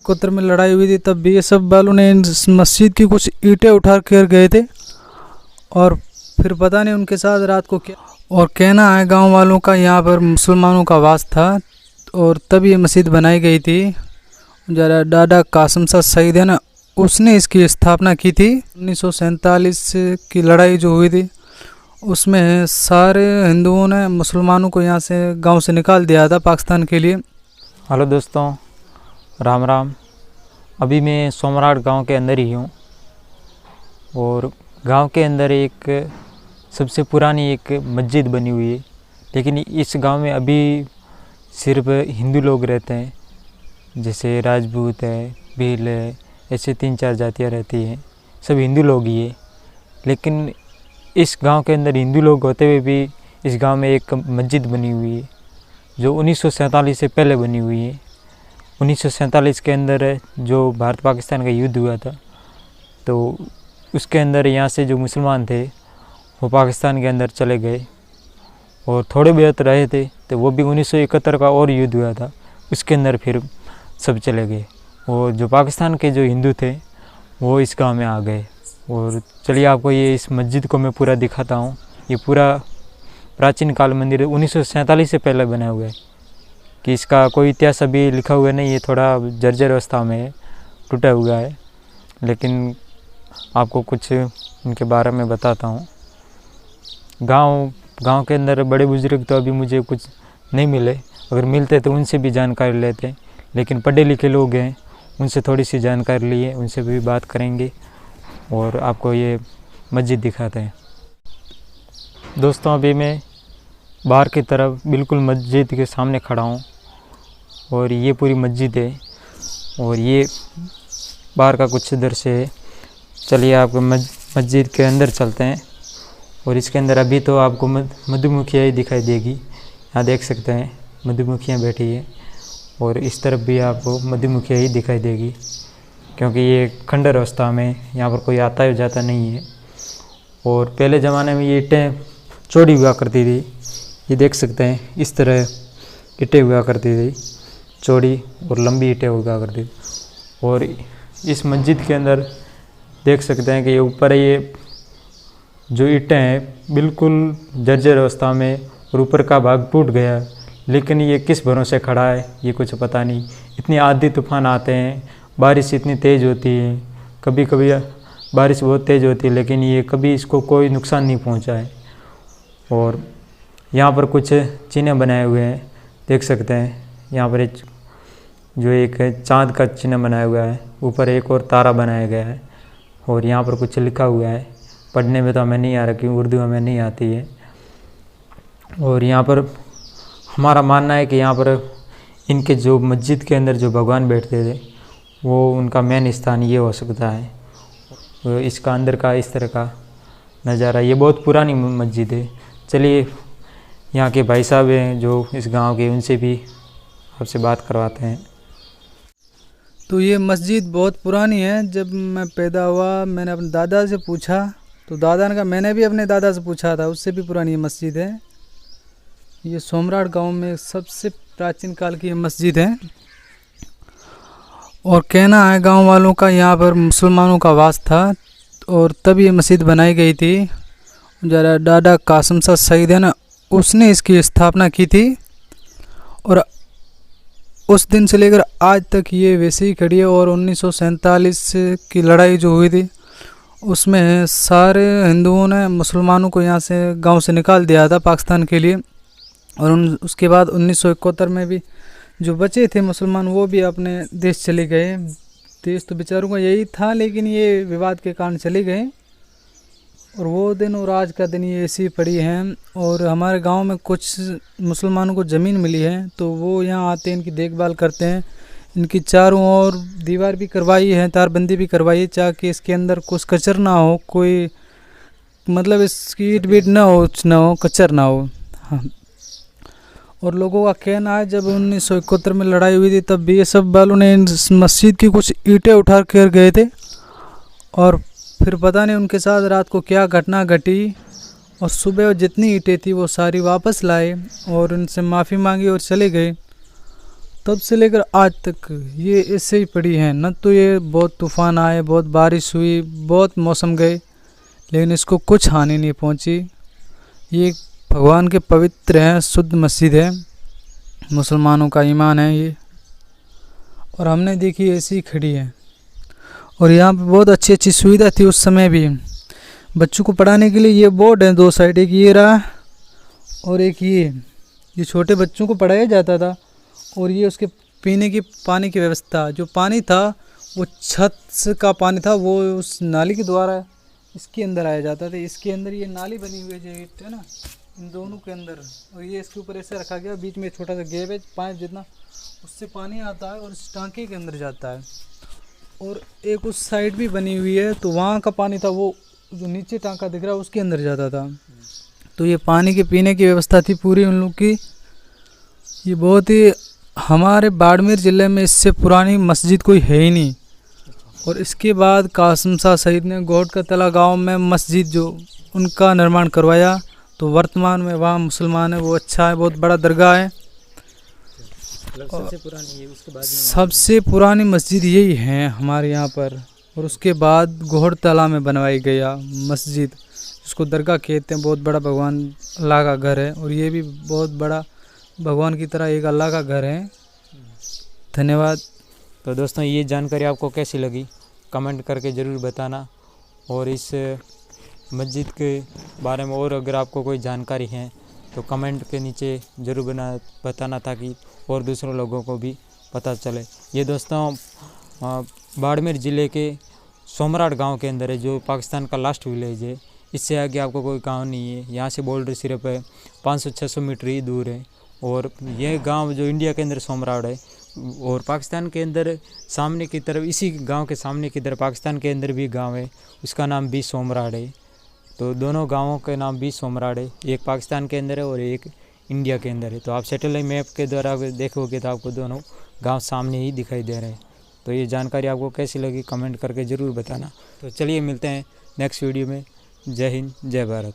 कोतर में लड़ाई हुई थी तब बीएसएफ वालों ने इस मस्जिद की कुछ ईंटें उठा कर गए थे और फिर पता नहीं उनके साथ रात को क्या। और कहना है गांव वालों का यहाँ पर मुसलमानों का वास था और तब ये मस्जिद बनाई गई थी। जरा दादा कासिम शाह शहीद है ना, उसने इसकी स्थापना की थी। 1947 की लड़ाई जो हुई थी उसमें सारे हिंदुओं ने मुसलमानों को यहाँ से गांव से निकाल दिया था पाकिस्तान के लिए। हेलो दोस्तों, राम राम। अभी मैं सोमराट गांव के अंदर ही हूँ और गांव के अंदर एक सबसे पुरानी एक मस्जिद बनी हुई है, लेकिन इस गांव में अभी सिर्फ हिंदू लोग रहते हैं। जैसे राजपूत है, भील है, ऐसे 3-4 जातियाँ रहती हैं, सब हिंदू लोग ही है। लेकिन इस गांव के अंदर हिंदू लोग होते हुए भी इस गांव में एक मस्जिद बनी हुई है जो 1947 से पहले बनी हुई है। 1947 के अंदर जो भारत पाकिस्तान का युद्ध हुआ था तो उसके अंदर यहाँ से जो मुसलमान थे वो पाकिस्तान के अंदर चले गए और थोड़े बहुत रहे थे, तो वो भी 1971 का और युद्ध हुआ था, उसके अंदर फिर सब चले गए। और जो पाकिस्तान के जो हिंदू थे वो इस गांव में आ गए। और चलिए आपको ये इस मस्जिद को मैं पूरा दिखाता हूँ। ये पूरा प्राचीन काल मंदिर 1947 से पहले बना हुआ है कि इसका कोई इतिहास अभी लिखा हुआ नहीं है, थोड़ा जर्जर अवस्था में है, टूटा हुआ है। लेकिन आपको कुछ इनके बारे में बताता हूँ। गांव के अंदर बड़े बुजुर्ग तो अभी मुझे कुछ नहीं मिले, अगर मिलते तो उनसे भी जानकारी लेते, लेकिन पढ़े लिखे लोग हैं, उनसे थोड़ी सी जानकारी लिए, उनसे भी बात करेंगे और आपको ये मस्जिद दिखाते हैं। दोस्तों, अभी मैं बाहर की तरफ बिल्कुल मस्जिद के सामने खड़ा हूँ और ये पूरी मस्जिद है और ये बाहर का कुछ दृश्य है। चलिए आपको मस्जिद के अंदर चलते हैं। और इसके अंदर अभी तो आपको मधुमक्खियाँ ही दिखाई देगी। यहाँ देख सकते हैं मधुमक्खियाँ बैठी है और इस तरफ भी आपको मधुमक्खियाँ ही दिखाई देगी, क्योंकि ये खंडर अवस्था में यहाँ पर कोई आता है जाता नहीं है। और पहले ज़माने में ये ईंटें चौड़ी हुआ करती थी, ये देख सकते हैं इस तरह ईंटें हुआ करती थी, चौड़ी और लंबी ईंटें हुआ करती थी। और इस मस्जिद के अंदर देख सकते हैं कि ये ऊपर ये जो ईंटें हैं बिल्कुल जर्जर अवस्था में और ऊपर का भाग टूट गया, लेकिन ये किस भरोसे खड़ा है ये कुछ पता नहीं। इतनी आंधी तूफान आते हैं, बारिश इतनी तेज़ होती है, कभी कभी बारिश बहुत तेज़ होती है, लेकिन ये कभी इसको कोई नुकसान नहीं पहुंचा है। और यहाँ पर कुछ चिन्ह बनाए हुए हैं, देख सकते हैं। यहाँ पर एक चाँद का चिन्ह बनाया हुआ है, ऊपर एक और तारा बनाया गया है और यहाँ पर कुछ लिखा हुआ है। पढ़ने में तो हमें नहीं आ रहा क्योंकि उर्दू हमें नहीं आती है। और यहाँ पर हमारा मानना है कि यहाँ पर इनके जो मस्जिद के अंदर जो भगवान बैठते थे वो उनका मेन स्थान ये हो सकता है। तो इसका अंदर का इस तरह का नज़ारा, ये बहुत पुरानी मस्जिद है। चलिए यहाँ के भाई साहब हैं जो इस गांव के, उनसे भी आपसे बात करवाते हैं। तो ये मस्जिद बहुत पुरानी है। जब मैं पैदा हुआ मैंने अपने दादा से पूछा तो दादा ने कहा, मैंने भी अपने दादा से पूछा था, उससे भी पुरानी मस्जिद है। ये सोमराट गांव में सबसे प्राचीन काल की ये मस्जिद है। और कहना है गांव वालों का यहाँ पर मुसलमानों का वास था और तब ये मस्जिद बनाई गई थी। जरा दादा कासिम शाह शहीद है ना, उसने इसकी स्थापना की थी और उस दिन से लेकर आज तक ये वैसे ही खड़ी है। और 1947 की लड़ाई जो हुई थी उसमें सारे हिंदुओं ने मुसलमानों को यहाँ से गांव से निकाल दिया था पाकिस्तान के लिए। और उसके बाद 1971 में भी जो बचे थे मुसलमान वो भी अपने देश चले गए। देश तो बेचारों का यही था, लेकिन ये विवाद के कारण चले गए। और वो दिन और आज का दिन ये ऐसी पड़ी हैं। और हमारे गांव में कुछ मुसलमानों को ज़मीन मिली है तो वो यहाँ आते हैं, इनकी देखभाल करते हैं। इनकी चारों ओर दीवार भी करवाई है, तारबंदी भी करवाई है, ताकि इसके अंदर कुछ कचर ना हो, कोई मतलब इसकी ईट बीट ना हो, कचर ना हो। हाँ। और लोगों का कहना है जब 1971 में लड़ाई हुई थी तब बीएसएफ वालों ने इस मस्जिद की कुछ ईंटें उठा कर गए थे और फिर पता नहीं उनके साथ रात को क्या घटना घटी। और सुबह वो जितनी ईंटें थी वो सारी वापस लाए और उनसे माफ़ी मांगी और चले गए। तब से लेकर आज तक ये ऐसे ही पड़ी हैं। न तो ये बहुत तूफान आए, बहुत बारिश हुई, बहुत मौसम गए, लेकिन इसको कुछ हानि नहीं पहुंची। ये भगवान के पवित्र हैं, शुद्ध मस्जिद है, मुसलमानों का ईमान है ये। और हमने देखी ऐसी ही खड़ी है। और यहाँ पे बहुत अच्छी अच्छी सुविधा थी उस समय भी। बच्चों को पढ़ाने के लिए ये बोर्ड है 2 साइड, एक ये रहा और एक ये छोटे बच्चों को पढ़ाया जाता था। और ये उसके पीने की पानी की व्यवस्था, जो पानी था वो छत का पानी था, वो उस नाली के द्वारा इसके अंदर आया जाता था। इसके अंदर ये नाली बनी हुई है ना, इन दोनों के अंदर, और ये इसके ऊपर ऐसे रखा गया, बीच में छोटा सा गैप है, पाइप जितना, उससे पानी आता है और इस टांके के अंदर जाता है। और एक उस साइड भी बनी हुई है, तो वहाँ का पानी था वो जो नीचे टांका दिख रहा है उसके अंदर जाता था। तो ये पानी के पीने की व्यवस्था थी पूरी उन लोग की। ये बहुत ही, हमारे बाड़मेर ज़िले में इससे पुरानी मस्जिद कोई है ही नहीं। और इसके बाद कासिम शाह शहीद ने गोहट का तला गाँव में मस्जिद जो उनका निर्माण करवाया, तो वर्तमान में वहाँ मुसलमान है, वो अच्छा है, बहुत बड़ा दरगाह है। सबसे पुरानी मस्जिद यही है हमारे यहाँ पर। और उसके बाद गोहट तला में बनवाई गया मस्जिद, जिसको दरगाह कहते हैं। बहुत बड़ा भगवान अल्लाह का घर है, और ये भी बहुत बड़ा भगवान की तरह एक अल्लाह का घर है। धन्यवाद। तो दोस्तों, ये जानकारी आपको कैसी लगी कमेंट करके ज़रूर बताना। और इस मस्जिद के बारे में और अगर आपको कोई जानकारी है तो कमेंट के नीचे ज़रूर बताना, ताकि और दूसरों लोगों को भी पता चले। ये दोस्तों बाड़मेर ज़िले के सोमराट गांव के अंदर है, जो पाकिस्तान का लास्ट विलेज है। इससे आगे आपको कोई गांव नहीं है। यहाँ से बॉर्डर सिर्फ 500-600 मीटर ही दूर है। और यह गांव जो इंडिया के अंदर सोमराट है, और पाकिस्तान के अंदर सामने की तरफ, इसी गांव के सामने की तरफ पाकिस्तान के अंदर भी गांव है, उसका नाम भी सोमराट है। तो दोनों गांवों के नाम भी सोमराट है, एक पाकिस्तान के अंदर है और एक इंडिया के अंदर है। तो आप सैटेलाइट मैप के द्वारा देखोगे तो आपको दोनों गांव सामने ही दिखाई दे रहे हैं। तो ये जानकारी आपको कैसी लगी कमेंट करके ज़रूर बताना। तो चलिए मिलते हैं नेक्स्ट वीडियो में। जय हिंद, जय भारत।